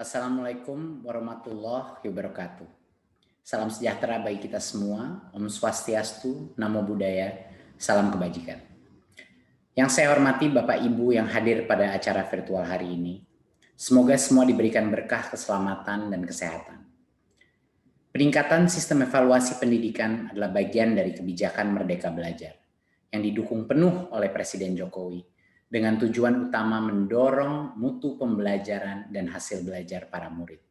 Assalamualaikum warahmatullahi wabarakatuh. Salam sejahtera bagi kita semua. Om Swastiastu, Namo Buddhaya, salam kebajikan. Yang saya hormati Bapak Ibu yang hadir pada acara virtual hari ini. Semoga semua diberikan berkah keselamatan dan kesehatan. Peningkatan sistem evaluasi pendidikan adalah bagian dari kebijakan Merdeka Belajar yang didukung penuh oleh Presiden Jokowi dengan tujuan utama mendorong mutu pembelajaran dan hasil belajar para murid.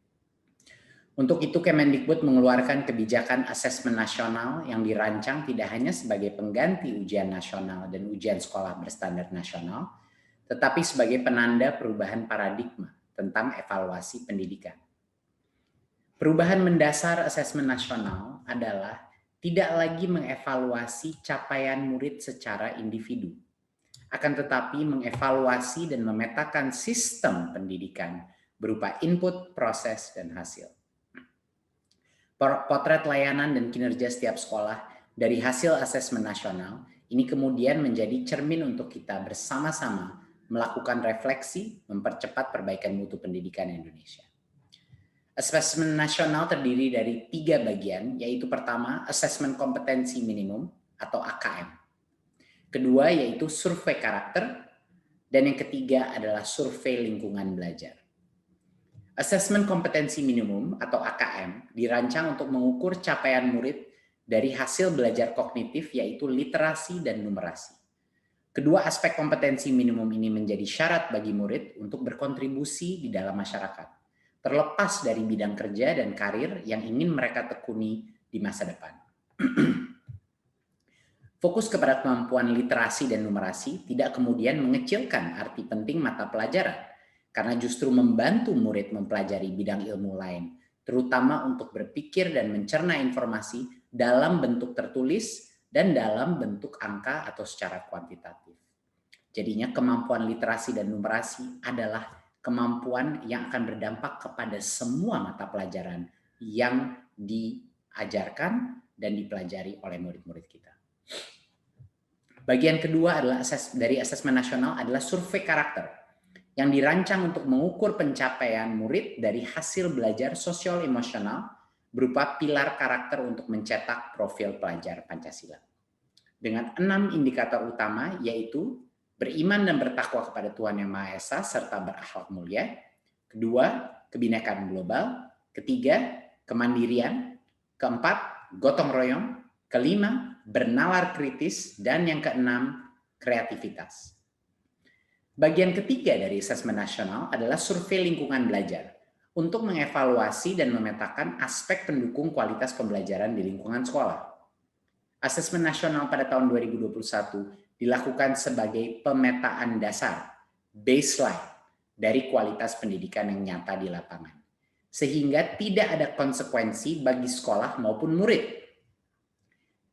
Untuk itu Kemendikbud mengeluarkan kebijakan asesmen nasional yang dirancang tidak hanya sebagai pengganti ujian nasional dan ujian sekolah berstandar nasional, tetapi sebagai penanda perubahan paradigma tentang evaluasi pendidikan. Perubahan mendasar asesmen nasional adalah tidak lagi mengevaluasi capaian murid secara individu, akan tetapi mengevaluasi dan memetakan sistem pendidikan berupa input, proses, dan hasil. Potret layanan dan kinerja setiap sekolah dari hasil asesmen nasional ini kemudian menjadi cermin untuk kita bersama-sama melakukan refleksi, mempercepat perbaikan mutu pendidikan Indonesia. Asesmen nasional terdiri dari 3 bagian, yaitu pertama, asesmen kompetensi minimum atau AKM. Kedua yaitu survei karakter, dan yang ketiga adalah survei lingkungan belajar. Asesmen kompetensi minimum atau AKM dirancang untuk mengukur capaian murid dari hasil belajar kognitif yaitu literasi dan numerasi. Kedua aspek kompetensi minimum ini menjadi syarat bagi murid untuk berkontribusi di dalam masyarakat, terlepas dari bidang kerja dan karir yang ingin mereka tekuni di masa depan. Fokus kepada kemampuan literasi dan numerasi tidak kemudian mengecilkan arti penting mata pelajaran, karena justru membantu murid mempelajari bidang ilmu lain, terutama untuk berpikir dan mencerna informasi dalam bentuk tertulis dan dalam bentuk angka atau secara kuantitatif. Jadinya kemampuan literasi dan numerasi adalah kemampuan yang akan berdampak kepada semua mata pelajaran yang diajarkan dan dipelajari oleh murid-murid kita. Bagian kedua adalah dari asesmen nasional adalah survei karakter yang dirancang untuk mengukur pencapaian murid dari hasil belajar sosial emosional berupa pilar karakter untuk mencetak profil pelajar Pancasila. Dengan 6 indikator utama yaitu beriman dan bertakwa kepada Tuhan Yang Maha Esa serta berakhlak mulia. Kedua, kebinekaan global. Ketiga, kemandirian. Keempat, gotong royong. Kelima, bernalar kritis, dan yang keenam, kreativitas. Bagian ketiga dari asesmen nasional adalah survei lingkungan belajar untuk mengevaluasi dan memetakan aspek pendukung kualitas pembelajaran di lingkungan sekolah. Asesmen nasional pada tahun 2021 dilakukan sebagai pemetaan dasar, baseline, dari kualitas pendidikan yang nyata di lapangan, sehingga tidak ada konsekuensi bagi sekolah maupun murid.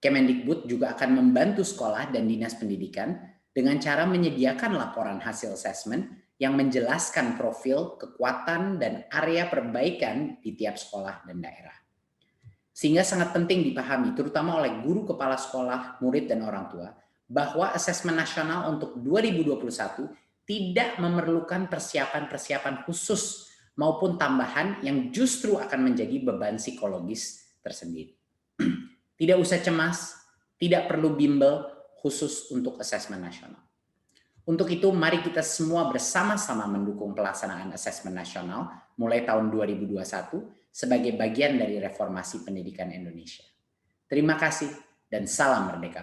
Kemendikbud juga akan membantu sekolah dan dinas pendidikan dengan cara menyediakan laporan hasil asesmen yang menjelaskan profil, kekuatan, dan area perbaikan di tiap sekolah dan daerah. Sehingga sangat penting dipahami, terutama oleh guru kepala sekolah, murid, dan orang tua, bahwa asesmen nasional untuk 2021 tidak memerlukan persiapan-persiapan khusus maupun tambahan yang justru akan menjadi beban psikologis tersendiri. Tidak usah cemas, tidak perlu bimbel khusus untuk asesmen nasional. Untuk itu, mari kita semua bersama-sama mendukung pelaksanaan asesmen nasional mulai tahun 2021 sebagai bagian dari reformasi pendidikan Indonesia. Terima kasih dan salam merdeka.